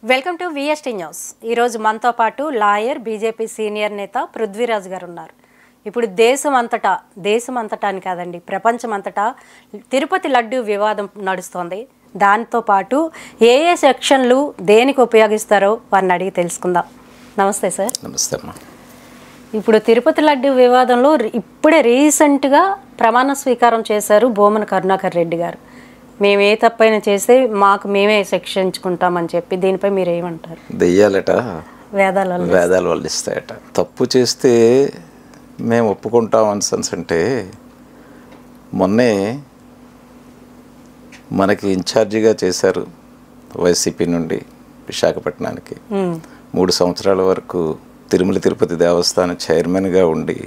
Welcome to VST news. ఈరోజు మనతో పాటు లాయర్ బీజేపీ సీనియర్ నేత పృథ్వీరాజ్ గారు ఉన్నారు. ఇప్పుడు దేశం అంతటా అని కాదండి, ప్రపంచం అంతటా తిరుపతి లడ్డు వివాదం నడుస్తోంది. దాంతో పాటు ఏ సెక్షన్లు దేనికి ఉపయోగిస్తారో వారిని అడిగి తెలుసుకుందాం. నమస్తే సార్. నమస్తే అమ్మా. ఇప్పుడు తిరుపతి లడ్డు వివాదంలో ఇప్పుడే రీసెంట్గా ప్రమాణ స్వీకారం చేశారు బోమన కరుణాకర్ రెడ్డి గారు. మేము ఏ తప్పైనా చేస్తే మేమే శిక్షించుకుంటామని చెప్పి దీనిపై మీరు ఏమంటారు? దెయ్యాలట వేదాలు వాళ్ళు ఇస్తాయట. తప్పు చేస్తే మేము ఒప్పుకుంటాం అని సెన్స్ అంటే మొన్నే మనకి ఇన్ఛార్జిగా చేశారు వైసీపీ నుండి విశాఖపట్నానికి. 3 సంవత్సరాల వరకు తిరుమల తిరుపతి దేవస్థానం చైర్మన్గా ఉండి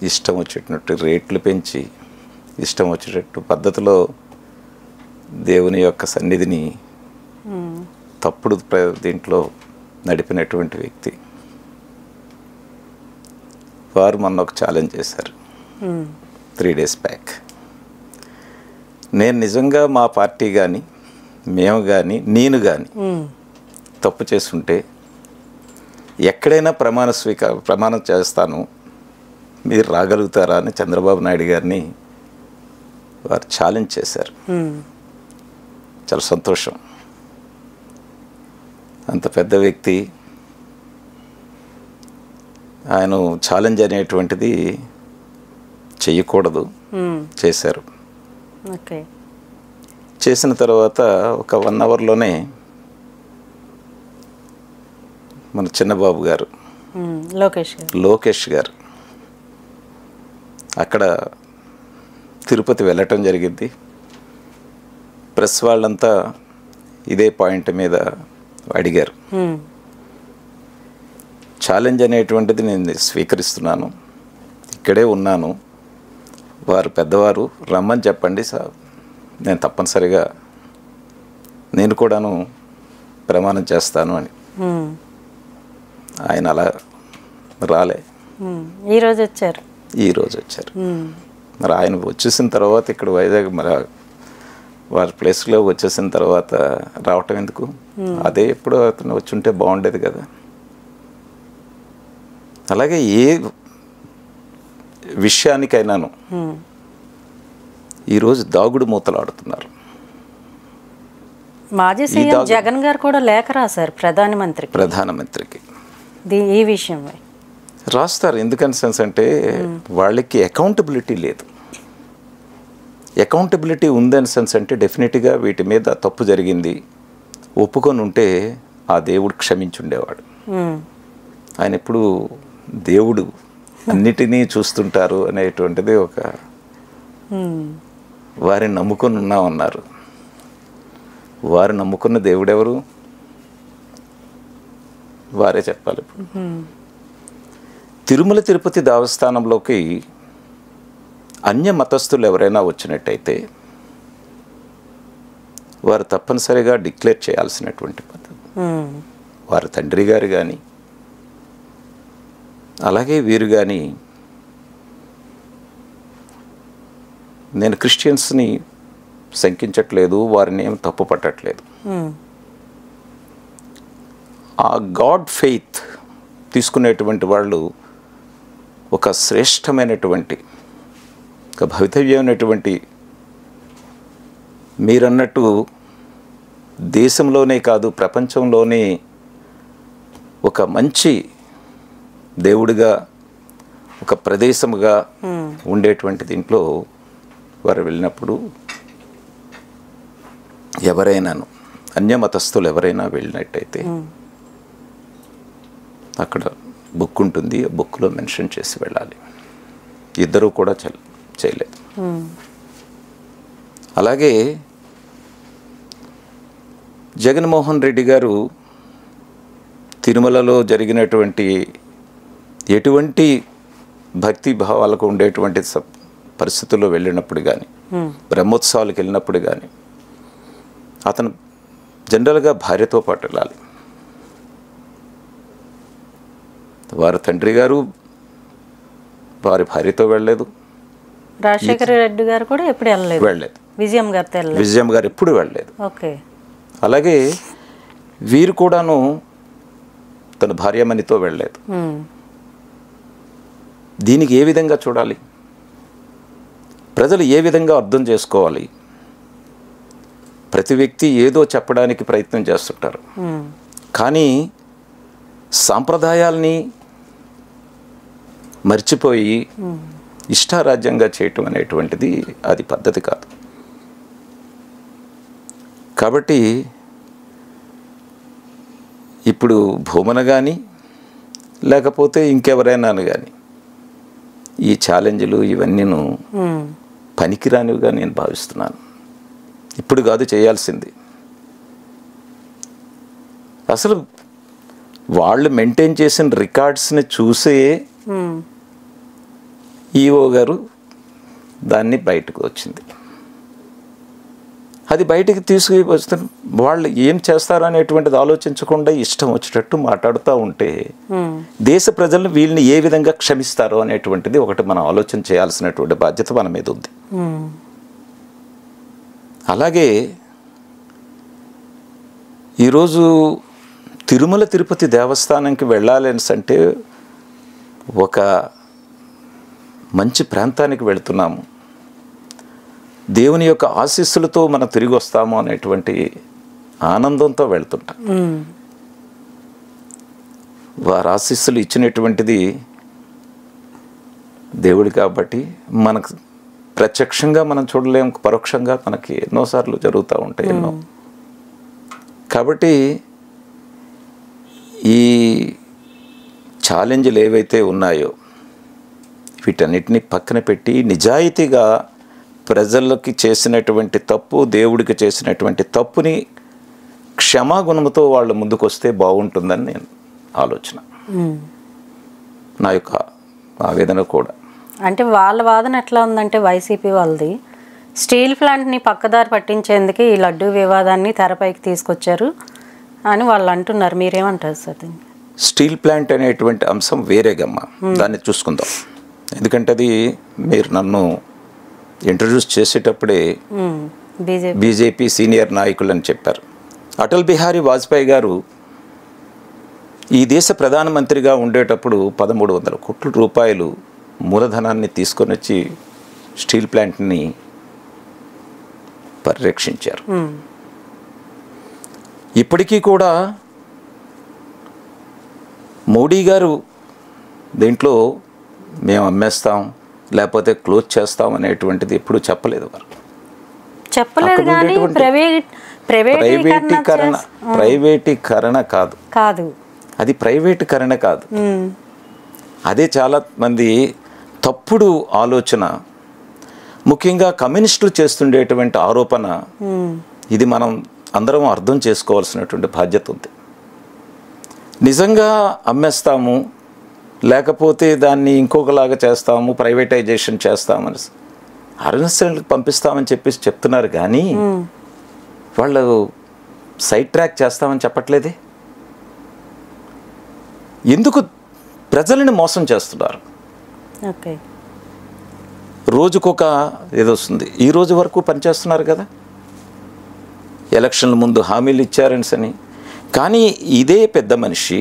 ఇష్టం వచ్చేటట్టు రేట్లు పెంచి ఇష్టం వచ్చేటట్టు పద్ధతిలో దేవుని యొక్క సన్నిధిని తప్పుడు దీంట్లో నడిపినటువంటి వ్యక్తి. వారు మొన్న ఒక ఛాలెంజ్ చేశారు 3 days బ్యాక్. నేను నిజంగా మా పార్టీ కానీ మేము కానీ నేను కానీ తప్పు చేస్తుంటే ఎక్కడైనా ప్రమాణం చేస్తాను, మీరు రాగలుగుతారా అని చంద్రబాబు నాయుడు గారిని వారు ఛాలెంజ్ చేశారు. చాలా సంతోషం. అంత పెద్ద వ్యక్తి ఆయన ఛాలెంజ్ అనేటువంటిది చెయ్యకూడదు, చేశారు. చేసిన తర్వాత ఒక 1 hourలోనే మన చిన్నబాబు గారు లోకేష్ గారు అక్కడ తిరుపతి వెళ్ళటం జరిగింది. ప్రెస్ వాళ్ళంతా ఇదే పాయింట్ మీద అడిగారు. ఛాలెంజ్ అనేటువంటిది నేను స్వీకరిస్తున్నాను, ఇక్కడే ఉన్నాను, వారు పెద్దవారు రమ్మని చెప్పండి సార్, నేను తప్పనిసరిగా నేను కూడాను ప్రమాణం చేస్తాను అని. ఆయన అలా రాలే, ఈరోజు వచ్చారు. మరి ఆయన వచ్చేసిన తర్వాత ఇక్కడ వైజాగ్ మరి వారి ప్లేస్లో వచ్చేసిన తర్వాత రావటం ఎందుకు? అదే ఎప్పుడు అతను వచ్చి ఉంటే బాగుండేది కదా. అలాగే ఏ విషయానికైనాను ఈరోజు దాగుడు మూతలు ఆడుతున్నారు. మాజీ సీఎం జగన్ గారు కూడా లేఖ రాశారు ప్రధానమంత్రికి ఈ విషయం రాస్తారు. ఎందుకని సెన్స్ అంటే వాళ్ళకి అకౌంటబిలిటీ లేదు. అకౌంటబిలిటీ ఉందని సెన్స్ అంటే డెఫినెట్గా వీటి మీద తప్పు జరిగింది ఒప్పుకొని ఉంటే ఆ దేవుడు క్షమించుండేవాడు. ఆయన ఎప్పుడు దేవుడు అన్నిటినీ చూస్తుంటారు అనేటువంటిది ఒక వారిని నమ్ముకొని ఉన్నామన్నారు. వారు నమ్ముకున్న దేవుడెవరు? వారే చెప్పాలి. ఇప్పుడు తిరుమల తిరుపతి దేవస్థానంలోకి అన్య మతస్థులు ఎవరైనా వచ్చినట్టయితే వారు తప్పనిసరిగా డిక్లేర్ చేయాల్సినటువంటి పద్ధతి. వారి తండ్రి గారు కానీ అలాగే వీరు కానీ, నేను క్రిస్టియన్స్ని శంకించట్లేదు, వారిని ఏం తప్పు పట్టట్లేదు. ఆ గాడ్ ఫెయిత్ తీసుకునేటువంటి వాళ్ళు ఒక శ్రేష్టమైనటువంటి ఒక భవితవ్యమైనటువంటి, మీరన్నట్టు దేశంలోనే కాదు ప్రపంచంలోనే ఒక మంచి దేవుడిగా ఒక ప్రదేశముగా ఉండేటువంటి దీంట్లో వారు వెళ్ళినప్పుడు ఎవరైనాను అన్యమతస్థులు ఎవరైనా వెళ్ళినట్టయితే అక్కడ బుక్ ఉంటుంది, ఆ బుక్లో మెన్షన్ చేసి వెళ్ళాలి. ఇద్దరూ కూడా చేయలేదు. అలాగే జగన్మోహన్ రెడ్డి గారు తిరుమలలో జరిగినటువంటి ఎటువంటి భక్తి భావాలకు ఉండేటువంటి పరిస్థితుల్లో వెళ్ళినప్పుడు కానీ, బ్రహ్మోత్సవాలకు వెళ్ళినప్పుడు కానీ అతను జనరల్గా భార్యతో పాటు వెళ్ళాలి. వారి తండ్రి గారు వారి భార్యతో వెళ్ళలేదు, రాజశేఖర రెడ్డి గారు కూడా ఎప్పుడు వెళ్ళలేదు, వెళ్ళలేదు. విజయం గారు ఎప్పుడు వెళ్ళలేదు. ఓకే. అలాగే వీరు కూడాను తన భార్యమణితో వెళ్ళలేదు. దీనికి ఏ విధంగా చూడాలి? ప్రజలు ఏ విధంగా అర్థం చేసుకోవాలి? ప్రతి వ్యక్తి ఏదో చెప్పడానికి ప్రయత్నం చేస్తుంటారు, కానీ సాంప్రదాయాల్ని మర్చిపోయి ఇష్టారాజ్యంగా చేయటం అనేటువంటిది అది పద్ధతి కాదు. కాబట్టి ఇప్పుడు భూమన కానీ లేకపోతే ఇంకెవరైనా కానీ ఈ ఛాలెంజ్లు ఇవన్నీను పనికిరానివిగా నేను భావిస్తున్నాను. ఇప్పుడు కాదు చేయాల్సింది. అసలు వాళ్ళు మెయింటైన్ చేసిన రికార్డ్స్ని చూసే ఈఓ గారు దాన్ని బయటకు వచ్చింది. అది బయటికి తీసుకువస్తే వాళ్ళు ఏం చేస్తారు అనేటువంటిది ఆలోచించకుండా ఇష్టం వచ్చేటట్టు మాట్లాడుతూ ఉంటే దేశ ప్రజలను వీళ్ళని ఏ విధంగా క్షమిస్తారో అనేటువంటిది ఒకటి మనం ఆలోచన చేయాల్సినటువంటి బాధ్యత మన మీద ఉంది. అలాగే ఈరోజు తిరుమల తిరుపతి దేవస్థానంకి వెళ్ళాలి అంటే ఒక మంచి ప్రాంతానికి వెళుతున్నాము, దేవుని యొక్క ఆశీస్సులతో మనం తిరిగి వస్తాము అనేటువంటి ఆనందంతో వెళ్తుంటాం. వారి ఆశీస్సులు ఇచ్చినటువంటిది దేవుడు కాబట్టి మనకు ప్రత్యక్షంగా మనం చూడలేము, పరోక్షంగా మనకి ఎన్నోసార్లు జరుగుతూ ఉంటాయి ఎన్నో. కాబట్టి ఈ ఛాలెంజ్లు ఏవైతే ఉన్నాయో వీటన్నిటిని పక్కన పెట్టి నిజాయితీగా ప్రజలకి చేసినటువంటి తప్పు, దేవుడికి చేసినటువంటి తప్పుని క్షమాగుణంతో వాళ్ళు ముందుకు వస్తే బాగుంటుందని నేను ఆలోచన, నా యొక్క ఆవేదన కూడా. అంటే వాళ్ళ వాదన ఎట్లా ఉందంటే వైసీపీ వాళ్ళది స్టీల్ ప్లాంట్ని పక్కదారి పట్టించేందుకే ఈ లడ్డూ వివాదాన్ని తెరపైకి తీసుకొచ్చారు అని వాళ్ళు అంటున్నారు. మీరేమంటారు సార్ దీనికి? స్టీల్ ప్లాంట్ అనేటువంటి అంశం వేరేగమ్మా, దాన్ని చూసుకుందాం. ఎందుకంటే అది మీరు నన్ను ఇంట్రడ్యూస్ చేసేటప్పుడే బీజేపీ సీనియర్ నాయకులు అని చెప్పారు. అటల్ బిహారీ వాజ్పేయి గారు ఈ దేశ ప్రధానమంత్రిగా ఉండేటప్పుడు 1300 కోట్ల రూపాయలు మూలధనాన్ని తీసుకొని వచ్చి స్టీల్ ప్లాంట్ని పరిరక్షించారు. ఇప్పటికీ కూడా మోడీ గారు దీంట్లో మేము అమ్మేస్తాం లేకపోతే క్లోజ్ చేస్తాం అనేటువంటిది ఎప్పుడు చెప్పలేదు. వారు చెప్పలేదు. కానీ ప్రైవేటీకరణ కాదు, అది ప్రైవేటీకరణ కాదు. అదే చాలా మంది తప్పుడు ఆలోచన, ముఖ్యంగా కమ్యూనిస్టులు చేస్తుండేటువంటి ఆరోపణ. ఇది మనం అందరం అర్థం చేసుకోవాల్సినటువంటి బాధ్యత ఉంది. నిజంగా అమ్మేస్తాము లేకపోతే దాన్ని ఇంకొకలాగా చేస్తాము, ప్రైవేటైజేషన్ చేస్తామని అరెస్టులకు పంపిస్తామని చెప్పేసి చెప్తున్నారు, కానీ వాళ్ళు సైడ్ ట్రాక్ చేస్తామని చెప్పట్లేదే. ఎందుకు ప్రజలను మోసం చేస్తున్నారు? రోజుకొక ఏదో వస్తుంది. ఈ రోజు వరకు పనిచేస్తున్నారు కదా, ఎలక్షన్ల ముందు హామీలు ఇచ్చారని. కానీ ఇదే పెద్ద మనిషి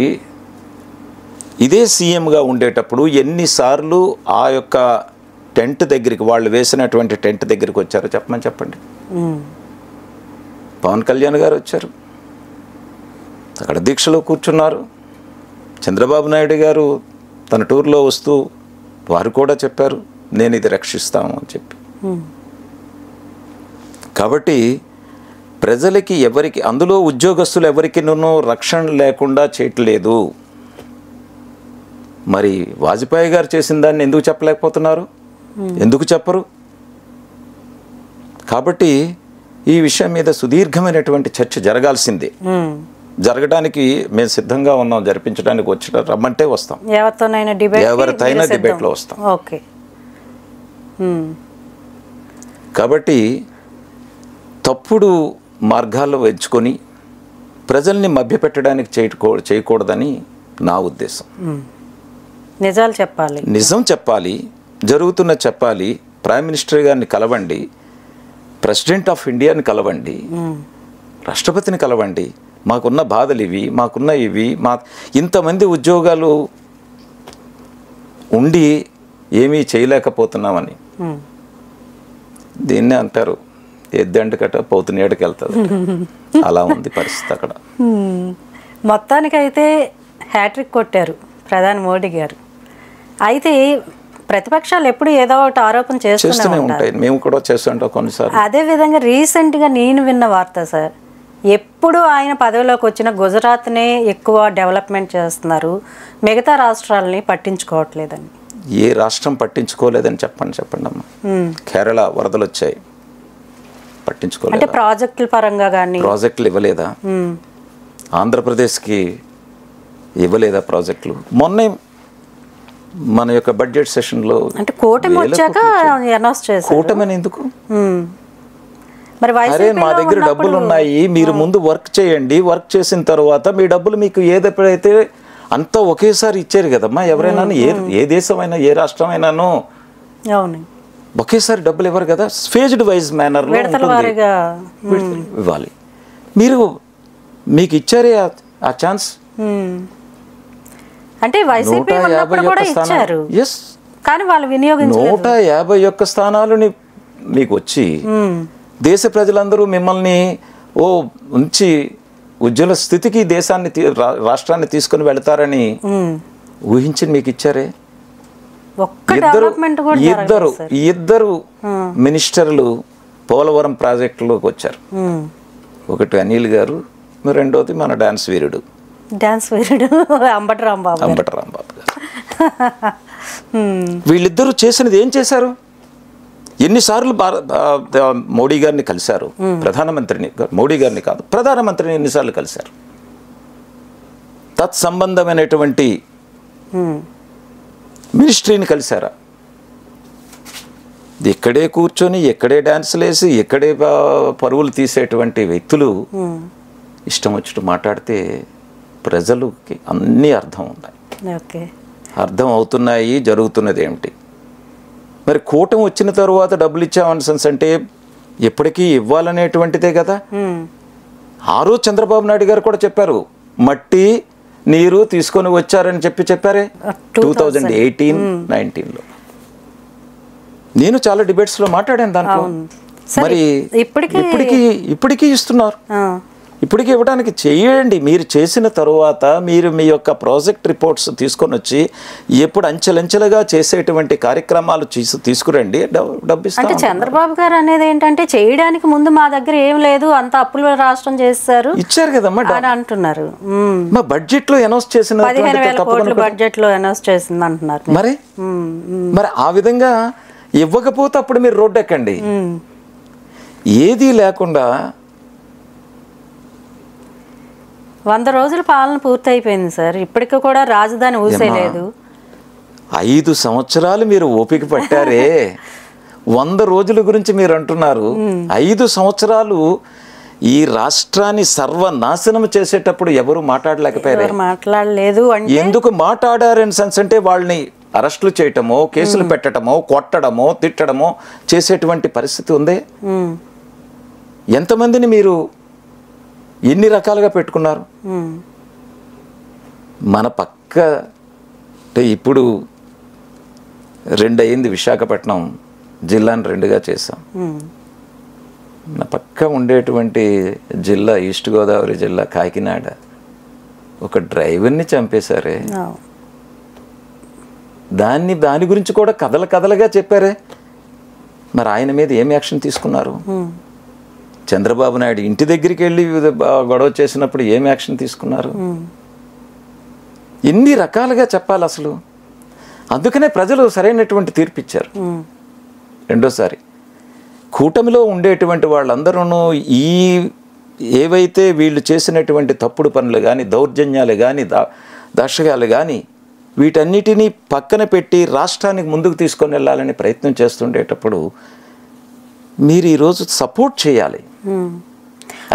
ఇదే సీఎంగా ఉండేటప్పుడు ఎన్నిసార్లు ఆ యొక్క టెంట్ దగ్గరికి, వాళ్ళు వేసినటువంటి టెంట్ దగ్గరికి వచ్చారో చెప్పండి. పవన్ కళ్యాణ్ గారు వచ్చారు, అక్కడ దీక్షలో కూర్చున్నారు. చంద్రబాబు నాయుడు గారు తన టూర్లో వస్తూ వారు కూడా చెప్పారు, నేను ఇది రక్షిస్తాము అని చెప్పి. కాబట్టి ప్రజలకి ఎవరికి, అందులో ఉద్యోగస్తులు ఎవరికి రక్షణ లేకుండా చేయట్లేదు. మరి వాజ్పేయి గారు చేసిన దాన్ని ఎందుకు చెప్పలేకపోతున్నారు? ఎందుకు చెప్పరు? కాబట్టి ఈ విషయం మీద సుదీర్ఘమైనటువంటి చర్చ జరగాల్సిందే. జరగడానికి మేము సిద్ధంగా ఉన్నాం, జరిపించడానికి వచ్చిన రమ్మంటే వస్తాం, ఎవరితోనైనా డిబేట్లో వస్తాం. ఓకే. కాబట్టి తప్పుడు మార్గాల్లో ఎంచుకొని ప్రజల్ని మభ్యపెట్టడానికి చేయకూడదని నా ఉద్దేశం. నిజాలు చెప్పాలి, నిజం చెప్పాలి, జరుగుతున్న చెప్పాలి. ప్రైమ్ మినిస్టర్ గారిని కలవండి, ప్రెసిడెంట్ ఆఫ్ ఇండియాని కలవండి, రాష్ట్రపతిని కలవండి, మాకున్న బాధలు ఇవి, మాకున్న ఇవి, ఇంతమంది ఉద్యోగాలు ఉండి ఏమీ చేయలేకపోతున్నామని. దీన్నే అంటారు ఎద్దంటి కట్ట పోతునేటికి వెళ్తుంది. అలా ఉంది పరిస్థితి అక్కడ. మొత్తానికైతే హ్యాట్రిక్ కొట్టారు ప్రధాని మోడీ గారు. అయితే ప్రతిపక్షాలు ఎప్పుడు ఏదో ఒకటి ఆరోపణ చేస్తూనే ఉంటాయి, మేము కూడా చేస్తుంటాం కొన్నిసార్లు. అదేవిధంగా రీసెంట్గా నేను విన్న వార్త సార్, ఎప్పుడు ఆయన పదవిలోకి వచ్చిన గుజరాత్నే ఎక్కువ డెవలప్మెంట్ చేస్తున్నారు, మిగతా రాష్ట్రాలని పట్టించుకోవట్లేదని. ఏ రాష్ట్రం పట్టించుకోలేదని చెప్పండి అమ్మా. కేరళ వరదలు వచ్చాయి, పట్టించుకోలేదు. అంటే ప్రాజెక్టుల పరంగా కానీ ప్రాజెక్టులు ఇవ్వలేదా? ఆంధ్రప్రదేశ్కి ఇవ్వలేదా ప్రాజెక్టులు? మొన్నే మన యొక్క బడ్జెట్ సెషన్లో అంటే కూటమి వచ్చాక అనౌన్స్ చేశారు. కూటమి ఎందుకు? మరి అరే మా దగ్గర డబ్బులు ఉన్నాయి, మీరు ముందు వర్క్ చేయండి, వర్క్ చేసిన తర్వాత మీ డబ్బులు మీకు ఏదైతే అంతా ఒకేసారి ఇచ్చారు కదమ్మా. ఎవరైనా ఏ దేశమైనా ఏ రాష్ట్రమైనాను ఒకేసారి డబ్బులు ఇవ్వరు కదా, ఫేజ్డ్ వైజ్ మేనర్లో ఇవ్వాలి. మీకు ఇచ్చారే ఆ ఛాన్స్. అంటే 151 స్థానాలని మీకు వచ్చి దేశ ప్రజలందరూ మిమ్మల్ని ఉంచి ఉజ్వల స్థితికి దేశాన్ని రాష్ట్రాన్ని తీసుకుని వెళతారని ఊహించి మీకు ఇచ్చారే. ఇద్దరు మినిస్టర్లు పోలవరం ప్రాజెక్టులోకి వచ్చారు. ఒకటి అనిల్ గారు, రెండోది మన డాన్స్ వీరుడు అంబటి రాంబాబు గారు. వీళ్ళిద్దరూ చేసినది ఏం చేశారు? ఎన్నిసార్లు మోడీ గారిని కలిశారు, ప్రధానమంత్రిని, మోడీ గారిని కాదు ప్రధానమంత్రిని ఎన్నిసార్లు కలిశారు? తత్సంబంధమైనటువంటి మినిస్ట్రీని కలిశారా? ఇక్కడే కూర్చొని ఎక్కడే డాన్సులు వేసి ఎక్కడే పరువులు తీసేటువంటి వ్యక్తులు ఇష్టం వచ్చినట్టు మాట్లాడితే ప్రజలకి అన్నీ అర్థం ఉన్నాయి, అర్థం అవుతున్నాయి. జరుగుతున్నది ఏమిటి? మరి కూటమి వచ్చిన తర్వాత డబ్బులు ఇచ్చామని అంటే ఎప్పటికీ ఇవ్వాలనేటువంటిదే కదా. ఆ రోజు చంద్రబాబు నాయుడు గారు కూడా చెప్పారు, మట్టి నీరు తీసుకొని వచ్చారని చెప్పారే 2018-19లో. నేను చాలా డిబేట్స్లో మాట్లాడాను దాంట్లో. మరి ఇప్పటికీ ఇస్తున్నారు. ఇప్పటికీ ఇవ్వడానికి చేయండి. మీరు చేసిన తరువాత మీరు మీ యొక్క ప్రాజెక్ట్ రిపోర్ట్స్ తీసుకొని వచ్చి ఎప్పుడు అంచెలంచెలుగా చేసేటువంటి కార్యక్రమాలు తీసుకురండి, డబ్బు ఇస్తాం. అంటే చంద్రబాబు గారు అనేది ఏంటంటే చేయడానికి ముందు మా దగ్గర ఏం లేదు, అంత అప్పుల రాష్ట్రం చేస్తారు, ఇచ్చారు కదమ్మా అని అంటున్నారు. మా బడ్జెట్ లో అనౌన్స్ చేసిన 15,000 కోట్లు బడ్జెట్ లో అనౌన్స్ చేసింది అంటున్నారు. మరి ఆ విధంగా ఇవ్వకపోతే అప్పుడు మీరు రోడ్డు ఎక్కండి. ఏదీ లేకుండా 100 రోజుల పాలన పూర్తయిపోయింది సార్, ఇప్పటికి కూడా రాజధాని ఊసేలేదు. 5 సంవత్సరాలు మీరు ఓపిక పట్టారే. 100 రోజుల గురించి మీరు అంటున్నారు. 5 సంవత్సరాలు ఈ రాష్ట్రాన్ని సర్వనాశనం చేసేటప్పుడు ఎవరు మాట్లాడలేదు. ఎందుకు మాట్లాడారని సెన్స్ అంటే వాళ్ళని అరెస్టులు చేయటమో, కేసులు పెట్టడమో, కొట్టడమో, తిట్టడమో చేసేటువంటి పరిస్థితి ఉందే. ఎంతమందిని మీరు ఎన్ని రకాలుగా పెట్టుకున్నారు? మన పక్క అంటే ఇప్పుడు 2 అయింది, విశాఖపట్నం జిల్లాను 2గా చేసాం. మన పక్క ఉండేటువంటి జిల్లా ఈస్ట్ గోదావరి జిల్లా కాకినాడ, ఒక డ్రైవర్ని చంపేశారే. దాని గురించి కూడా కథలుగా చెప్పారే. మరి ఆయన మీద ఏం యాక్షన్ తీసుకున్నారు? చంద్రబాబు నాయుడు ఇంటి దగ్గరికి వెళ్ళి గొడవ చేసినప్పుడు ఏం యాక్షన్ తీసుకున్నారు? ఎన్ని రకాలుగా చెప్పాలి అసలు. అందుకనే ప్రజలు సరైనటువంటి తీర్పు ఇచ్చారు. రెండోసారి కూటమిలో ఉండేటువంటి వాళ్ళందరూ ఏవైతే వీళ్ళు చేసినటువంటి తప్పుడు పనులు కానీ, దౌర్జన్యాలు కానీ, దాక్షగాలు కానీ, వీటన్నిటినీ పక్కన పెట్టి రాష్ట్రానికి ముందుకు తీసుకొని వెళ్ళాలని ప్రయత్నం చేస్తుండేటప్పుడు మీరు ఈరోజు సపోర్ట్ చేయాలి.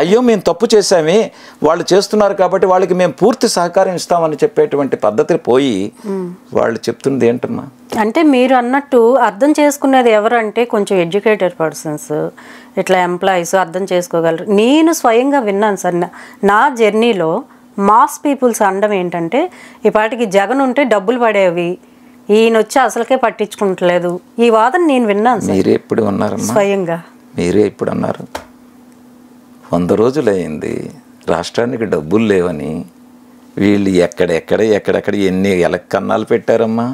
అయ్యో మేము తప్పు చేశామే, వాళ్ళు చేస్తున్నారు కాబట్టి వాళ్ళకి మేము పూర్తి సహకారం ఇస్తామని చెప్పేటువంటి పద్ధతి పోయి వాళ్ళు చెప్తుంది ఏంటమ్మా? అంటే మీరు అన్నట్టు అర్థం చేసుకునేది ఎవరంటే కొంచెం ఎడ్యుకేటెడ్ పర్సన్స్, ఇట్లా ఎంప్లాయీస్ అర్థం చేసుకోగలరు. నేను స్వయంగా విన్నాను సార్, నా జర్నీలో మాస్ పీపుల్స్ అనడం ఏంటంటే, ఈ పాటికి జగన్ ఉంటే డబ్బులు పడేవి, ఈయన వచ్చి అసలుకే పట్టించుకుంటలేదు, ఈ వాదన నేను విన్నాను సార్. మీరే ఎప్పుడు ఉన్నారమ్మా? స్వయంగా మీరే ఇప్పుడు అన్నారు. 100 రోజులైంది రాష్ట్రానికి డబ్బులు లేవని వీళ్ళు ఎక్కడెక్కడ ఎన్ని కన్నాలు పెట్టారమ్మా.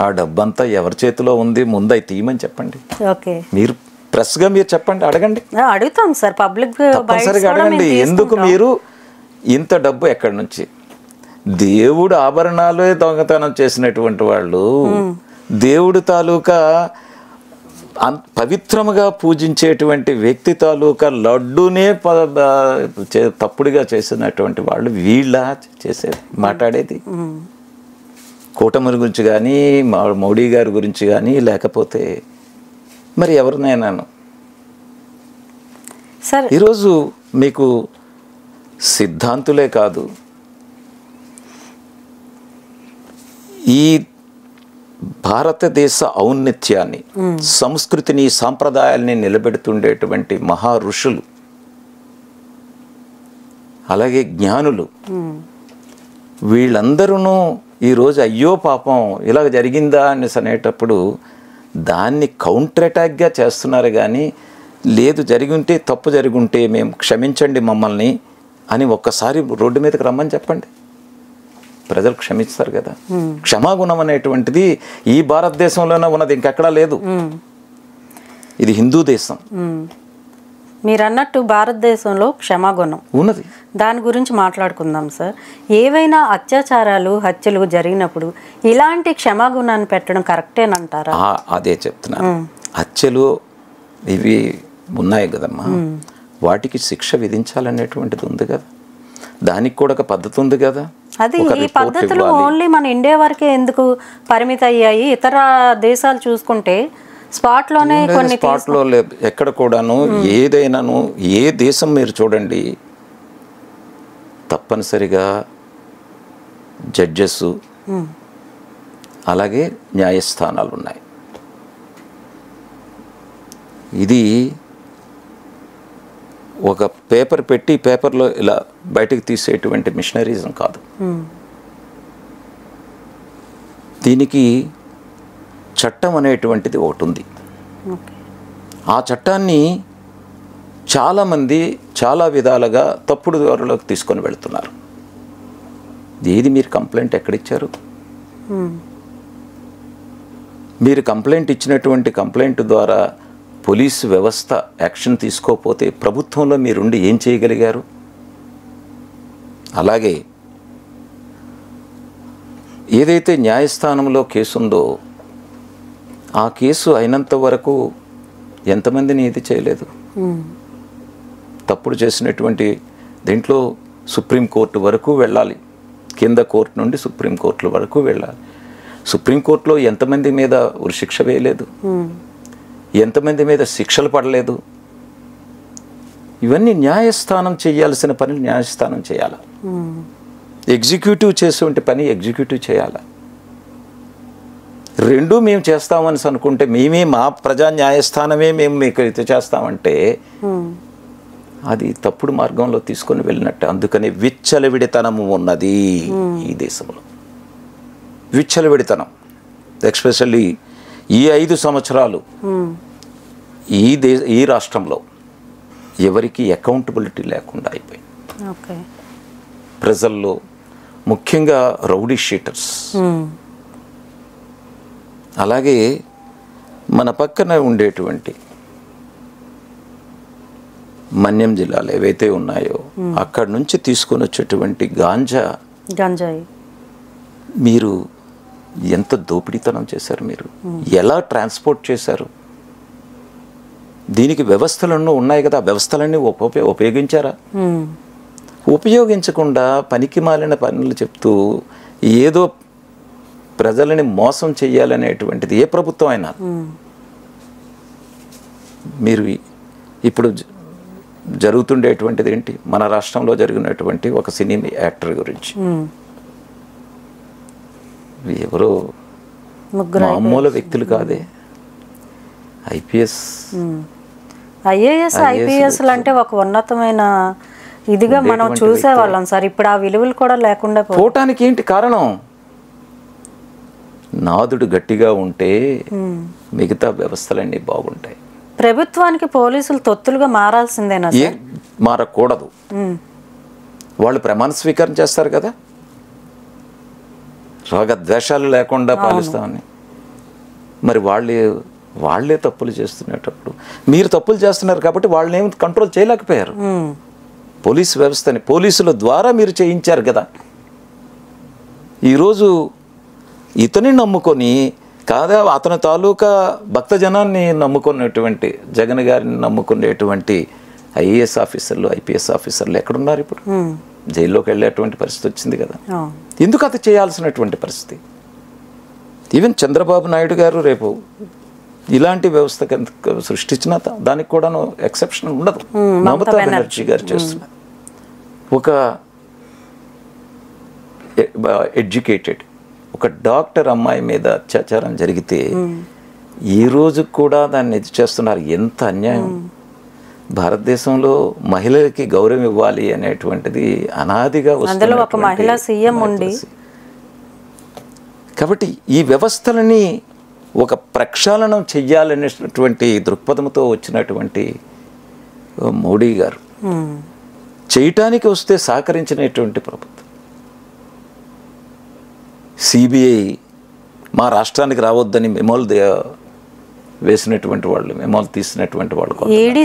ఆ డబ్బంతా ఎవరి చేతిలో ఉంది? ముందు అవి తీయమని చెప్పండి. ఓకే, మీరు ప్రెస్గా మీరు చెప్పండి, అడగండి. అడుగుతాం సార్, పబ్లిక్ తప్పనిసరిగా అడగండి. ఎందుకు మీరు ఇంత డబ్బు ఎక్కడి నుంచి? దేవుడు ఆభరణాలే దొంగతనం చేసినటువంటి వాళ్ళు, దేవుడు తాలూకా పవిత్రముగా పూజించేటువంటి వ్యక్తి తాలూకా లడ్డూనే తప్పుడుగా చేసినటువంటి వాళ్ళు వీళ్ళ చేసేది, మాట్లాడేది. కూటమి గురించి కానీ, మోడీ గారి గురించి కానీ, లేకపోతే మరి ఎవరినైనాను. సరే, ఈరోజు మీకు సిద్ధాంతులే కాదు, ఈ భారతదేశ ఔన్నత్యాన్ని, సంస్కృతిని, సాంప్రదాయాల్ని నిలబెడుతుండేటువంటి మహా ఋషులు, అలాగే జ్ఞానులు, వీళ్ళందరూ ఈరోజు అయ్యో పాపం ఇలా జరిగిందా అనేటప్పుడు దాన్ని కౌంటర్ అటాక్గా చేస్తున్నారు. కానీ లేదు, జరిగింటే తప్పు జరుగుంటే మేము క్షమించండి మమ్మల్ని అని ఒక్కసారి రోడ్డు మీదకి రమ్మని చెప్పండి, ప్రజలు క్షమిస్తారు కదా. క్షమాగుణం అనేటువంటిది ఈ భారతదేశంలోనే ఉన్నది, ఇంకెక్కడా లేదు. ఇది హిందూ దేశం. మీరు అన్నట్టు భారతదేశంలో క్షమాగుణం ఉన్నది, దాని గురించి మాట్లాడుకుందాం సార్. ఏవైనా అత్యాచారాలు, హత్యలు జరిగినప్పుడు ఇలాంటి క్షమాగుణాన్ని పెట్టడం కరెక్టేనంటారా? అదే చెప్తున్నాను. హత్యలు ఇవి ఉన్నాయి కదమ్మా, వాటికి శిక్ష విధించాలనేటువంటిది ఉంది కదా, దానికి కూడా ఒక పద్ధతి ఉంది కదా. అది ఈ పద్ధతులు ఓన్లీ మన ఇండియా వరకే ఎందుకు పరిమితి అయ్యాయి? ఇతర దేశాలు చూసుకుంటే స్పాట్లోనే కొన్ని స్పాట్లో లేదు, ఎక్కడ కూడాను. ఏదైనాను ఏ దేశం మీరు చూడండి, తప్పనిసరిగా జడ్జెస్, అలాగే న్యాయస్థానాలు ఉన్నాయి. ఇది ఒక పేపర్ పెట్టి పేపర్లో ఇలా బయటకు తీసేటువంటి మిషనరీజం కాదు. దీనికి చట్టం అనేటువంటిది ఒకటి ఉంది. ఆ చట్టాన్ని చాలామంది చాలా విధాలుగా తప్పుడు దారిలోకి తీసుకొని వెళుతున్నారు. ఏది మీరు కంప్లైంట్ ఎక్కడిచ్చారు? మీరు కంప్లైంట్ ఇచ్చినటువంటి కంప్లైంట్ ద్వారా పోలీసు వ్యవస్థ యాక్షన్ తీసుకోకపోతే ప్రభుత్వంలో మీరుండి ఏం చేయగలిగారు? అలాగే ఏదైతే న్యాయస్థానంలో కేసు ఉందో ఆ కేసు అయినంత వరకు ఎంతమందిని ఇది చేయలేదు. తప్పుడు చేసినటువంటి దీంట్లో సుప్రీంకోర్టు వరకు వెళ్ళాలి, కింద కోర్టు నుండి సుప్రీంకోర్టుల వరకు వెళ్ళాలి. సుప్రీంకోర్టులో ఎంతమంది మీద ఉరిశిక్ష వేయలేదు, ఎంతమంది మీద శిక్షలు పడలేదు. ఇవన్నీ న్యాయస్థానం చేయాల్సిన పని న్యాయస్థానం చేయాలి, ఎగ్జిక్యూటివ్ చేసేటువంటి పని ఎగ్జిక్యూటివ్ చేయాలి. రెండూ మేము చేస్తామని అనుకుంటే, మేమే మా ప్రజా న్యాయస్థానమే మేము మీకు ఇది చేస్తామంటే అది తప్పుడు మార్గంలో తీసుకొని వెళ్ళినట్టు. అందుకని విచ్చలవిడితనము ఉన్నది ఈ దేశంలో. విచ్చలవిడితనం ఎస్పెషల్లీ ఈ 5 సంవత్సరాలు ఈ రాష్ట్రంలో ఎవరికి అకౌంటబిలిటీ లేకుండా అయిపోయింది. ప్రజల్లో ముఖ్యంగా రౌడీ షీటర్స్, అలాగే మన పక్కన ఉండేటువంటి మన్యం జిల్లాలు ఏవైతే ఉన్నాయో అక్కడి నుంచి తీసుకొని వచ్చేటువంటి గాంజాయి మీరు ఎంత దోపిడీతనం చేశారు, మీరు ఎలా ట్రాన్స్పోర్ట్ చేశారు? దీనికి వ్యవస్థలన్నీ ఉన్నాయి కదా, వ్యవస్థలన్నీ ఉపయోగించారా? ఉపయోగించకుండా పనికి మాలిన పనులు చెప్తూ ఏదో ప్రజలని మోసం చెయ్యాలనేటువంటిది ఏ ప్రభుత్వం అయినా. మీరు ఇప్పుడు జరుగుతుండేటువంటిది ఏంటి, మన రాష్ట్రంలో జరిగినటువంటి ఒక సినీ యాక్టర్ గురించి. ఎవరో మామూలు వ్యక్తులు కాదే, ఐపీఎస్ ఐఏఎస్ ఐపీఎస్లు అంటే ఒక ఉన్నతమైన ఇదిగా మనం చూసేవాళ్ళం సార్. ఇప్పుడు ఆ విలువలు కూడా లేకుండా పోవటానికి ఏంటి కారణం? నాదుడు గట్టిగా ఉంటే మిగతా వ్యవస్థలన్నీ బాగుంటాయి. ప్రభుత్వానికి పోలీసులు తొత్తులుగా మారాల్సిందేనా? మారకూడదు. వాళ్ళు ప్రమాణ స్వీకారం చేస్తారు కదా, రాగద్వేషాలు లేకుండా పాలిస్తామని. మరి వాళ్ళే తప్పులు చేస్తున్నప్పుడు మీరు తప్పులు చేస్తున్నారు కాబట్టి వాళ్ళని ఏమి కంట్రోల్ చేయలేకపోయారు. పోలీసు వ్యవస్థని పోలీసుల ద్వారా మీరు చేయించారు కదా. ఈరోజు ఇతని నమ్ముకొని కాదా అతని తాలూకా భక్తజనాన్ని నమ్ముకున్నటువంటి, జగన్ గారిని నమ్ముకునేటువంటి ఐఏఎస్ ఆఫీసర్లు, ఐపీఎస్ ఆఫీసర్లు ఎక్కడున్నారు? ఇప్పుడు జైల్లోకి వెళ్ళేటువంటి పరిస్థితి వచ్చింది కదా. ఎందుకు అది చేయాల్సినటువంటి పరిస్థితి? ఈవెన్ చంద్రబాబు నాయుడు గారు రేపు ఇలాంటి వ్యవస్థ సృష్టించిన దానికి కూడాను ఎక్సెప్షన్ ఉండదు. మమతా బెనర్జీ గారు చేస్తున్నారు. ఒక ఎడ్యుకేటెడ్ ఒక డాక్టర్ అమ్మాయి మీద అత్యాచారం జరిగితే ఈ రోజు కూడా దాన్ని ఇది చేస్తున్నారు. ఎంత అన్యాయం! భారతదేశంలో మహిళలకి గౌరవం ఇవ్వాలి అనేటువంటిది అనాదిగా అందులో ఒక మహిళా సీఎం ఉండి, కాబట్టి ఈ వ్యవస్థలని ఒక ప్రక్షాళనం చెయ్యాలనేటువంటి దృక్పథంతో వచ్చినటువంటి మోడీ గారు చేయటానికి వస్తే సహకరించినటువంటి ప్రభుత్వం. సిబిఐ మా రాష్ట్రానికి రావద్దని మెమోలు వేసినటువంటి వాళ్ళు, మెమోలు తీసినటువంటి వాళ్ళు. ఈడీ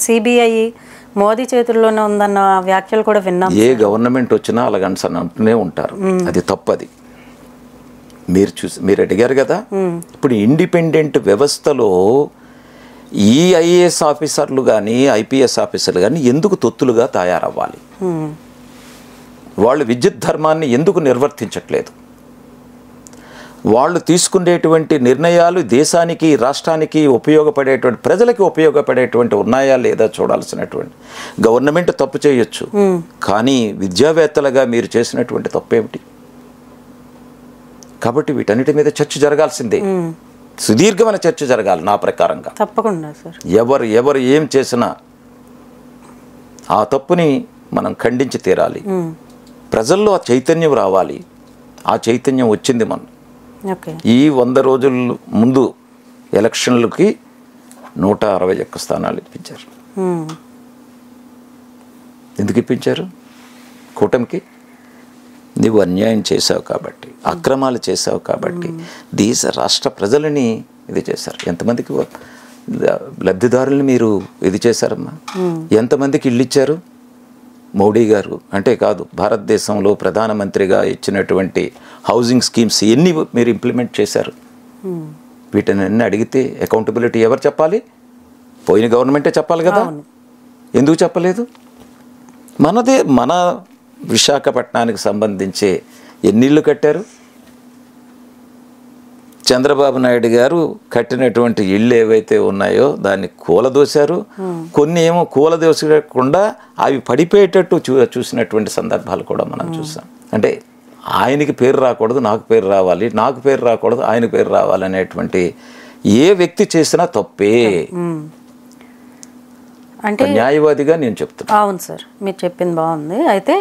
సిబిఐ మోదీ చేతుల్లోనే ఉందన్న వ్యాఖ్యలు కూడా విన్నాం. ఏ గవర్నమెంట్ వచ్చినా అలాగని అంటూనే ఉంటారు. అది తప్పది. మీరు అడిగారు కదా, ఇప్పుడు ఇండిపెండెంట్ వ్యవస్థలో ఈ ఐఏఎస్ ఆఫీసర్లు కానీ ఐపీఎస్ ఆఫీసర్లు కానీ ఎందుకు తొత్తులుగా తయారవ్వాలి? వాళ్ళు విద్యుత్ ధర్మాన్ని ఎందుకు నిర్వర్తించట్లేదు? వాళ్ళు తీసుకునేటువంటి నిర్ణయాలు దేశానికి, రాష్ట్రానికి ఉపయోగపడేటువంటి, ప్రజలకి ఉపయోగపడేటువంటి ఉన్నాయా లేదా చూడాల్సినటువంటి. గవర్నమెంట్ తప్పు చేయొచ్చు, కానీ విద్యావేత్తలుగా మీరు చేసినటువంటి తప్పేమిటి? కాబట్టి వీటన్నిటి మీద చర్చ జరగాల్సిందే, సుదీర్ఘమైన చర్చ జరగాలి నా ప్రకారంగా. తప్పకుండా సార్. ఎవరు ఏం చేసినా ఆ తప్పుని మనం ఖండించి తీరాలి. ప్రజల్లో ఆ చైతన్యం రావాలి. ఆ చైతన్యం వచ్చింది. మనం ఈ 100 రోజుల ముందు ఎలక్షన్లకి 161 స్థానాలు ఇప్పించారు. ఎందుకు ఇప్పించారు? కూటమికి నువ్వు అన్యాయం చేసావు కాబట్టి, అక్రమాలు చేసావు కాబట్టి దేశ రాష్ట్ర ప్రజలని ఇది చేశారు. ఎంతమందికి లబ్ధిదారుల్ని మీరు ఇది చేశారమ్మా? ఎంతమందికి ఇల్లు ఇచ్చారు? మోడీ గారు అంటే కాదు, భారతదేశంలో ప్రధానమంత్రిగా ఇచ్చినటువంటి హౌసింగ్ స్కీమ్స్ ఎన్ని మీరు ఇంప్లిమెంట్ చేశారు? వీటిని అన్నీ అడిగితే అకౌంటబిలిటీ ఎవరు చెప్పాలి? పోయిన గవర్నమెంటే చెప్పాలి కదా. ఎందుకు చెప్పలేదు? మన విశాఖపట్నానికి సంబంధించి ఎన్ని ఇళ్ళు కట్టారు? చంద్రబాబు నాయుడు గారు కట్టినటువంటి ఇళ్ళు ఏవైతే ఉన్నాయో దాన్ని కూలదోశారు. కొన్ని ఏమో కూలదోసకుండా అవి పడిపోయేటట్టు చూసినటువంటి సందర్భాలు కూడా మనం చూసాం. అంటే ఆయనకి పేరు రాకూడదు, నాకు పేరు రావాలి, నాకు పేరు రాకూడదు, ఆయన పేరు రావాలి అనేటువంటి ఏ వ్యక్తి చేసినా తప్పే. అంటే న్యాయవాదిగా నేను చెప్తాను. అవును సార్, మీరు చెప్పింది బాగుంది. అయితే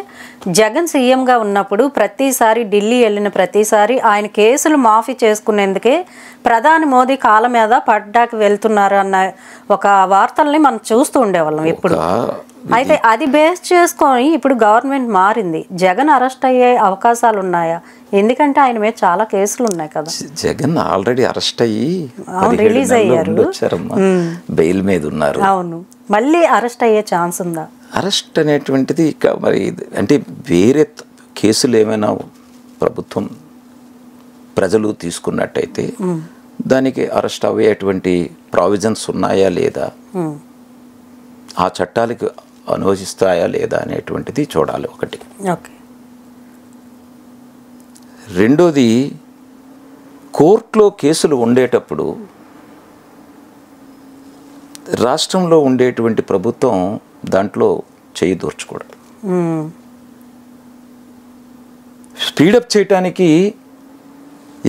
జగన్ సీఎంగా ఉన్నప్పుడు ప్రతిసారి ఢిల్లీ వెళ్ళిన ప్రతిసారి ఆయన కేసులు మాఫీ చేసుకునేందుకే ప్రధాని మోదీ కాళ్ళ మీద పడ్డాకి వెళ్తున్నారు అన్న ఒక వార్తల్ని మనం చూస్తూ ఉండేవాళ్ళం ఎప్పుడు. అయితే అది బేస్ చేసుకొని ఇప్పుడు గవర్నమెంట్ మారింది. జగన్ అరెస్ట్ అయ్యే అవకాశాలు ఉన్నాయా? ఎందుకంటే ఆయన మీద చాలా కేసులు ఉన్నాయి కదా. జగన్ ఆల్రెడీ అరెస్ట్ అయ్యి రిలీజ్ అయ్యారు, బెయిల్ మీద ఉన్నారు. అవును, మళ్ళీ అరెస్ట్ అయ్యే ఛాన్స్ ఉందా? అరెస్ట్ అనేటువంటిది మరి అంటే వేరే కేసులు ఏమైనా ప్రభుత్వం ప్రజలు తీసుకున్నట్టయితే దానికి అరెస్ట్ అయ్యేటువంటి ప్రావిజన్స్ ఉన్నాయా లేదా, ఆ చట్టాలకు అనువదిస్తాయా లేదా అనేటువంటిది చూడాలి ఒకటి. రెండోది, కోర్టులో కేసులు ఉండేటప్పుడు రాష్ట్రంలో ఉండేటువంటి ప్రభుత్వం దాంట్లో చేయి దూర్చకూడదు. స్పీడప్ చేయటానికి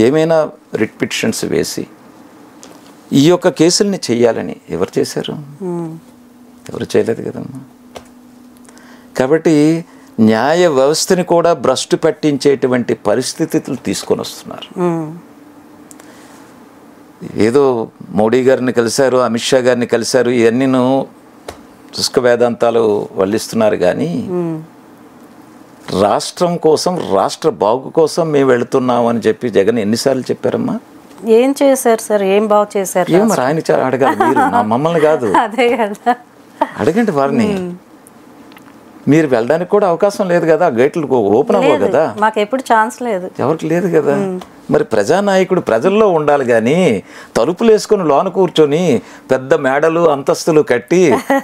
ఏమైనా రిట్ పిటిషన్స్ వేసి ఈ యొక్క కేసుల్ని చెయ్యాలని ఎవరు చేశారు? ఎవరు చేయలేదు కదమ్మా. కాబట్టి న్యాయ వ్యవస్థని కూడా భ్రష్టు పట్టించేటువంటి పరిస్థితులు తీసుకొని వస్తున్నారు. ఏదో మోడీ గారిని కలిశారు, అమిత్ షా గారిని కలిశారు, ఇవన్నీను శుష్క వేదాంతాలు వల్లిస్తున్నారు. కానీ రాష్ట్రం కోసం, రాష్ట్ర బాగు కోసం మేము వెళుతున్నామని చెప్పి జగన్ ఎన్నిసార్లు చెప్పారమ్మా? ఏం చేశారు సార్? ఏం బాగు చేశారు? ఏం మరి ఆయన అడగాలి, మీరు మమ్మల్ని కాదు. అదే కదా, అడగండి వారిని. మీరు వెళ్ళడానికి కూడా అవకాశం లేదు కదా, గేట్లు ఓపెన్ అవ్వవు కదా, మాకు ఎప్పుడు ఛాన్స్ లేదు, ఎవరికి లేదు కదా. మరి ప్రజానాయకుడు ప్రజల్లో ఉండాలి, కానీ తలుపులు వేసుకొని లోన కూర్చొని పెద్ద మేడలు అంతస్తులు కట్టి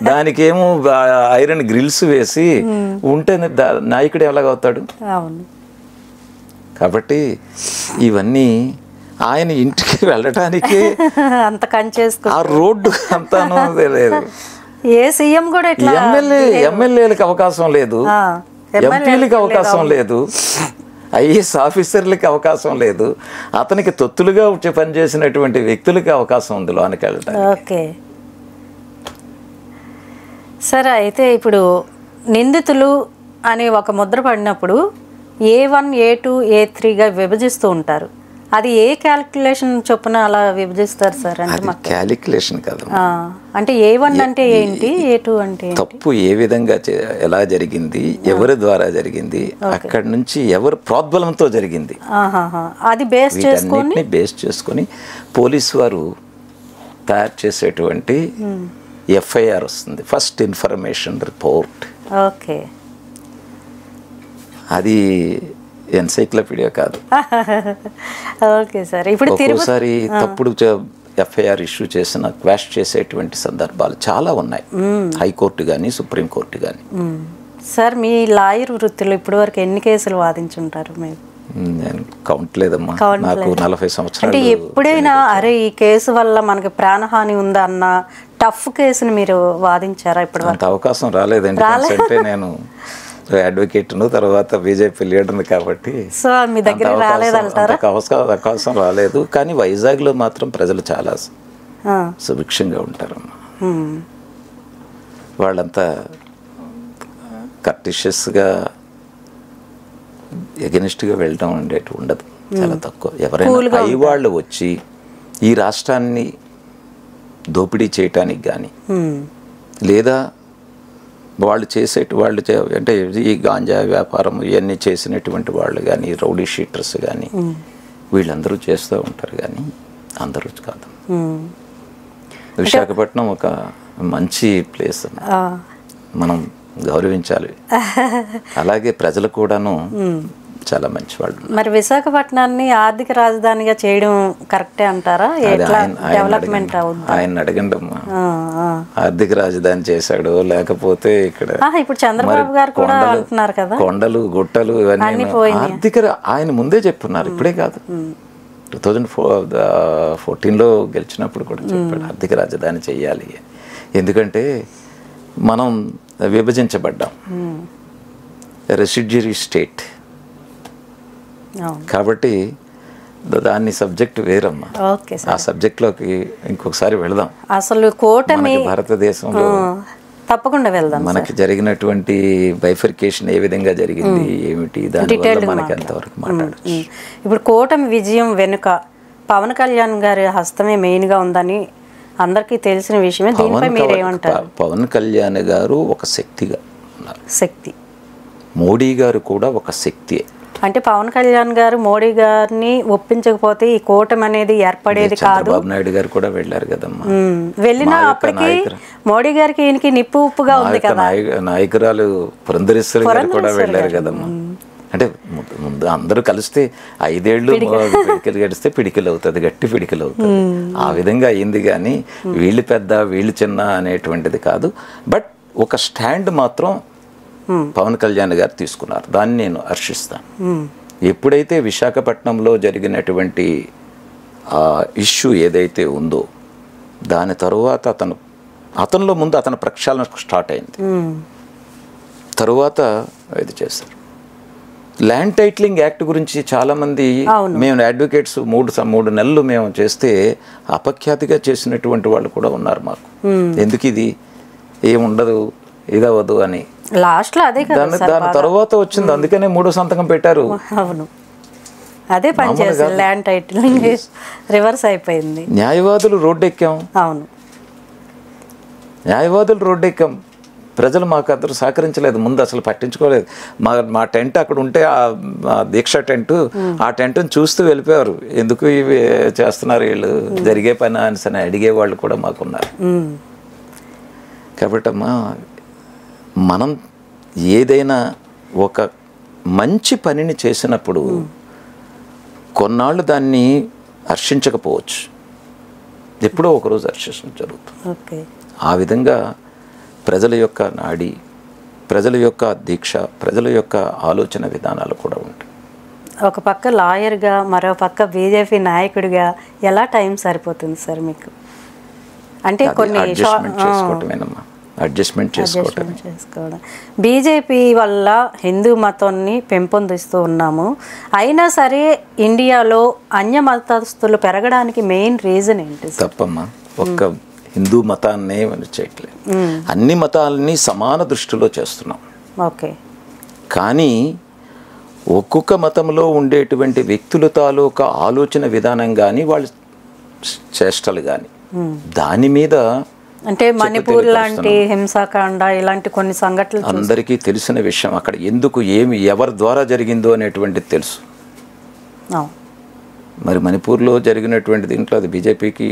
దానికేమో ఐరన్ గ్రిల్స్ వేసి ఉంటే నాయకుడు ఎలాగవుతాడు? కాబట్టి ఇవన్నీ ఆయన ఇంటికి వెళ్ళడానికి అంత కంచేసుకో, ఆ రోడ్డు అంతాను లేదు. ఏ సీఎం కూడా ఎమ్మెల్యేలకు అవకాశం లేదు, ఎంపీలకు అవకాశం లేదు, ఐఏఎస్ ఆఫీసర్లకి అవకాశం లేదు, అతనికి తొత్తులుగా పనిచేసినటువంటి వ్యక్తులకి అవకాశం ఉంది లోనికి వెళ్ళడానికి. ఓకే సరే, అయితే ఇప్పుడు నిందితులు అని ఒక ముద్ర పడినప్పుడు A1, A2, A3గా విభజిస్తూ ఉంటారు. అది ఏ క్యాలిక్యులేషన్ చొప్పున అలా విభజిస్తారు సార్? అంటే క్యాలిక్యులేషన్ కాదు, అంటే A1 అంటే ఏంటి, A2 అంటే తప్పు ఏ విధంగా ఎలా జరిగింది, ఎవరి ద్వారా జరిగింది, అక్కడి నుంచి ఎవరు ప్రోద్బలంతో జరిగింది, అది బేస్ చేసుకొని పోలీసు వారు తయారు చేసేటువంటి ఎఫ్ఐఆర్ వస్తుంది, ఫస్ట్ ఇన్ఫర్మేషన్ రిపోర్ట్. ఓకే, అది ఎన్సైక్లోపీడియా కాదు. Okay sir. ఇప్పుడు ఒక్కోసారి తప్పుడు ఎఫ్ఐఆర్ ఇష్యూ చేసిన క్వాష్ చేసేటువంటి సందర్భాలు చాలా ఉన్నాయి, హైకోర్టు కానీ సుప్రీంకోర్టు కానీ. సార్, మీ లాయర్ వృత్తిలో ఇప్పటి వరకు ఎన్ని కేసులు వాదించుంటారు మీరు? నేను కౌంట్ లేదమ్మా, నాకు 40 సంవత్సరాలు. అంటే ఎప్పుడైనా అరే ఈ కేసు వల్ల మనకి ప్రాణహాని ఉందా అన్న టఫ్ కేసుని మీరు వాదించారా? ఇప్పుడు అంత అవకాశం రాలేదండి, అంటే నేను అడ్వకేట్ను, తర్వాత బీజేపీ లీడర్ని, కాబట్టి సో మీ దగ్గర అవకాశం రాలేదు. కానీ వైజాగ్లో మాత్రం ప్రజలు చాలా సుభిక్షంగా ఉంటారమ్మా. వాళ్ళంతా కర్టిషియస్గా ఎగనిస్ట్గా వెళ్ళడం ఉండదు, చాలా తక్కువ. ఎవరైనా వాళ్ళు వచ్చి ఈ రాష్ట్రాన్ని దోపిడీ చేయటానికి కానీ, లేదా వాళ్ళు అంటే ఈ గాంజా వ్యాపారం ఇవన్నీ చేసినటువంటి వాళ్ళు కానీ, రౌడీ షీటర్స్ కానీ, వీళ్ళందరూ చేస్తూ ఉంటారు, కానీ అందరూ కాదు. విశాఖపట్నం ఒక మంచి ప్లేస్, మనం గౌరవించాలి. అలాగే ప్రజలు కూడాను చాలా మంచి వాళ్ళు. మరి విశాఖపట్నాన్ని ఆర్థిక రాజధానిగా చేయడం కరెక్టే అంటారా? డెవలప్మెంట్ ఆయన అడగండి అమ్మా, ఆర్థిక రాజధాని చేశాడు, లేకపోతే ఇక్కడ ఇప్పుడు చంద్రబాబు గారు కూడా అంటున్నారు కదా, కొండలు గుట్టలు ఇవన్నీ ఆర్థిక, ఆయన ముందే చెప్తున్నారు, ఇప్పుడే కాదు, 2014లో గెలిచినప్పుడు కూడా చెప్పాడు ఆర్థిక రాజధాని చెయ్యాలి. ఎందుకంటే మనం విభజించబడ్డాం, రెసిడ్యూరీ స్టేట్, కాబట్టి దాన్ని సబ్జెక్ట్ వేరమ్మా. ఆ సబ్జెక్ట్లోకి ఇంకొకసారి వెళదాం. అసలు కూటమి భారతదేశంలో తప్పకుండా వెళ్దాం. మనకి జరిగినటువంటి బైఫర్కేషన్ ఏ విధంగా జరిగింది, ఏమిటి, దానివల్ల మనకి ఎంతవరకు మాట్లాడచ్చు. ఇప్పుడు కూటమి విజయం వెనుక పవన్ కళ్యాణ్ గారి హస్తమే మెయిన్గా ఉందని అందరికీ తెలిసిన విషయమే. దీనిపై మీరు ఏమంటారు? పవన్ కళ్యాణ్ గారు ఒక శక్తిగా ఉన్నారు, శక్తి. మోడీ గారు కూడా ఒక శక్తి. అంటే పవన్ కళ్యాణ్ గారు మోడీ గారిని ఒప్పించకపోతే ఈ కూటమి అనేది ఏర్పడేది కాదు. చంద్రబాబు నాయుడు గారు కూడా వెళ్ళారు కదమ్మా, వెళ్ళినా అప్పటికి మోడీ గారికి ఈయనకి నిప్పు ఉప్పుగా ఉంది కదా. నాయకురాలు పురంధరేశ్వరి గారు కూడా వెళ్ళారు కదమ్మా. అంటే ముందు అందరూ కలిస్తే 5 ఏళ్ళు పిడికిలు గడిస్తే పిడికిలు అవుతుంది, గట్టి పిడికిలు అవుతుంది. ఆ విధంగా అయింది, కానీ వీళ్ళు పెద్ద వీళ్ళు చిన్న అనేటువంటిది కాదు. బట్ ఒక స్టాండ్ మాత్రం పవన్ కళ్యాణ్ గారు తీసుకున్నారు, దాన్ని నేను హర్షిస్తాను. ఎప్పుడైతే విశాఖపట్నంలో జరిగినటువంటి ఇష్యూ ఏదైతే ఉందో దాని తరువాత అతను అతనిలో ముందు అతని ప్రక్షాళన స్టార్ట్ అయింది. తరువాత ఇది చేశారు. ల్యాండ్ టైటిలింగ్ యాక్ట్ గురించి చాలామంది మేము అడ్వకేట్స్ 3 నెలలు మేము చేస్తే అపఖ్యాతిగా చేసినటువంటి వాళ్ళు కూడా ఉన్నారు మాకు. ఎందుకు ఇది ఏముండదు, ఇది అవ్వదు అని. లాస్ట్లో అదే దాని తర్వాత వచ్చింది, అందుకనే 3వ సంతకం పెట్టారు. అవును, అదే పని చేశారు. ల్యాండ్ టైటిలింగ్ రివర్స్ అయిపోయింది. న్యాయవాదులు రోడ్డెక్కాం. అవును, న్యాయవాదులు రోడ్డెక్కాం. ప్రజలు మాకు అందరూ సహకరించలేదు, ముందు అసలు పట్టించుకోలేదు. మా టెంట్ అక్కడ ఉంటే ఆ దీక్ష టెంట్, ఆ టెంట్ని చూస్తూ వెళ్ళిపోయారు. ఎందుకు ఇవి చేస్తున్నారు వీళ్ళు, జరిగే పని అని అడిగేవాళ్ళు కూడా మాకున్నారు. కాబట్టి అమ్మా, మనం ఏదైనా ఒక మంచి పనిని చేసినప్పుడు కొన్నాళ్ళు దాన్ని హర్షించకపోవచ్చు, ఎప్పుడో ఒకరోజు హర్షించడం జరుగుతుంది. ఆ విధంగా ప్రజల యొక్క నాడి, ప్రజల యొక్క దీక్ష, ప్రజల యొక్క ఆలోచన విధానాలు కూడా ఉంటాయి. ఒక పక్క లాయర్గా, మరో పక్క బీజేపీ నాయకుడిగా ఎలా టైం సరిపోతుంది సార్ మీకు? అంటే కొన్ని అడ్జస్ట్మెంట్ చేసుకోవడం. బీజేపీ వల్ల హిందూ మతాన్ని పెంపొందిస్తూ ఉన్నాము, అయినా సరే ఇండియాలో అన్య మతస్థులు పెరగడానికి మెయిన్ రీజన్ ఏంటి? తప్పమ్మా, ఒక్క హిందూ మతాన్నే మనం చేయట్లేదు, అన్ని మతాలని సమాన దృష్టిలో చేస్తున్నాం. ఓకే, కానీ ఒక్కొక్క మతంలో ఉండేటువంటి వ్యక్తుల తాలూకా ఆలోచన విధానం కానీ వాళ్ళ చేష్టలు కానీ దాని మీద, అంటే మణిపూర్ లాంటి హింసాకాండ ఇలాంటి కొన్ని సంఘటనలు అందరికీ తెలిసిన విషయం. అక్కడ ఎందుకు, ఏమి, ఎవరి ద్వారా జరిగిందో అనేటువంటిది తెలుసు. మరి మణిపూర్లో జరిగినటువంటి దీంట్లో అది బీజేపీకి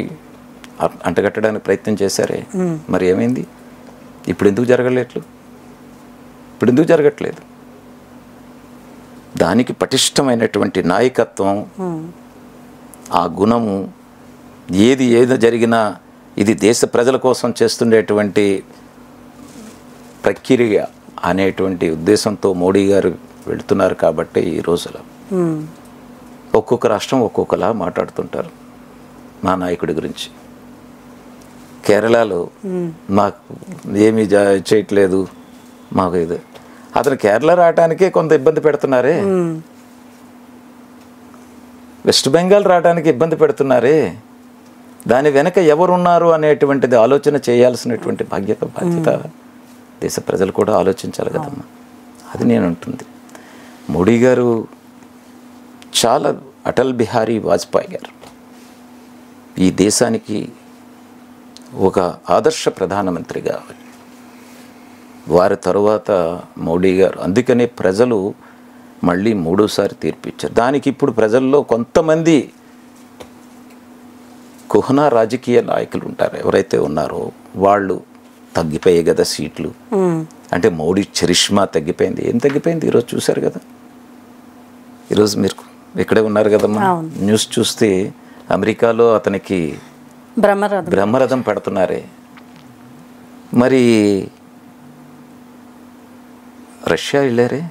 అంటగట్టడానికి ప్రయత్నం చేశారే, మరి ఏమైంది? ఇప్పుడు ఎందుకు జరగట్లేదు? దానికి పటిష్టమైనటువంటి నాయకత్వం, ఆ గుణము, ఏది జరిగినా ఇది దేశ ప్రజల కోసం చేస్తుండేటువంటి ప్రక్రియ అనేటువంటి ఉద్దేశంతో మోడీ గారు వెళుతున్నారు. కాబట్టి ఈ రోజులో ఒక్కొక్క రాష్ట్రం ఒక్కొక్కలా మాట్లాడుతుంటారు మా నాయకుడి గురించి. కేరళలో మాకు ఏమీ చేయట్లేదు, మాకు ఇది, అతను కేరళ రావడానికే కొంత ఇబ్బంది పెడుతున్నారే, వెస్ట్ బెంగాల్ రావడానికి ఇబ్బంది పెడుతున్నారే, దాని వెనక ఎవరున్నారు అనేటువంటిది ఆలోచన చేయాల్సినటువంటి బాధ్యత దేశ ప్రజలు కూడా ఆలోచించాలి కదమ్మా. అది నేను అంటుంది. మోడీ గారు చాలా, అటల్ బిహారీ వాజ్పేయి గారు ఈ దేశానికి ఒక ఆదర్శ ప్రధానమంత్రి కావాలి. వారి తరువాత మోడీ గారు, అందుకనే ప్రజలు మళ్ళీ 3వసారి తీర్పు ఇచ్చారు. దానికి ఇప్పుడు ప్రజల్లో కొంతమంది కుహనా రాజకీయ నాయకులు ఉంటారు, ఎవరైతే ఉన్నారో వాళ్ళు తగ్గిపోయాయి కదా సీట్లు. అంటే మోడీ చరిష్మా తగ్గిపోయింది. ఏం తగ్గిపోయింది? ఈరోజు చూశారు కదా, ఈరోజు మీరు ఇక్కడే ఉన్నారు కదమ్మా, న్యూస్ చూస్తే అమెరికాలో అతనికి బ్రహ్మరథం పెడుతున్నారే. మరి రష్యా వెళ్ళారే.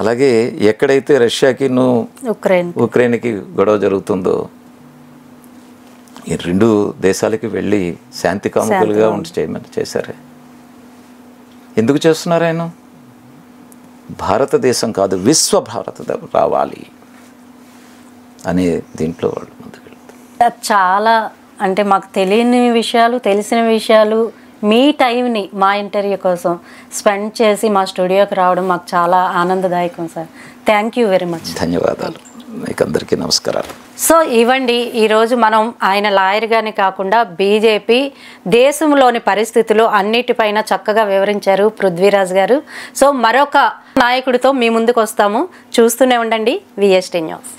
అలాగే ఎక్కడైతే రష్యాకి ఉక్రెయిన్కి గొడవ జరుగుతుందో ఈ 2 దేశాలకి వెళ్ళి శాంతి కాముకులుగా చేయమని చేశారే. ఎందుకు చేస్తున్నారు ఆయన? భారతదేశం కాదు, విశ్వ భారత రావాలి అనే దీంట్లో వాళ్ళు ముందుకు వెళ్తారు. చాలా, అంటే మాకు తెలియని విషయాలు, తెలిసిన విషయాలు, మీ టైంని మా ఇంటర్వ్యూ కోసం స్పెండ్ చేసి మా స్టూడియోకి రావడం మాకు చాలా ఆనందదాయకం sir. Thank you very much. ధన్యవాదాలు. మీకు అందరికీ నమస్కారాలు. సో ఇవ్వండి, ఈరోజు మనం ఆయన లాయర్గానే కాకుండా బీజేపీ దేశంలోని పరిస్థితులు అన్నిటిపైన చక్కగా వివరించారు పృథ్వీరాజ్ గారు. సో మరొక నాయకుడితో మీ ముందుకు వస్తాము. చూస్తూనే ఉండండి VST న్యూస్.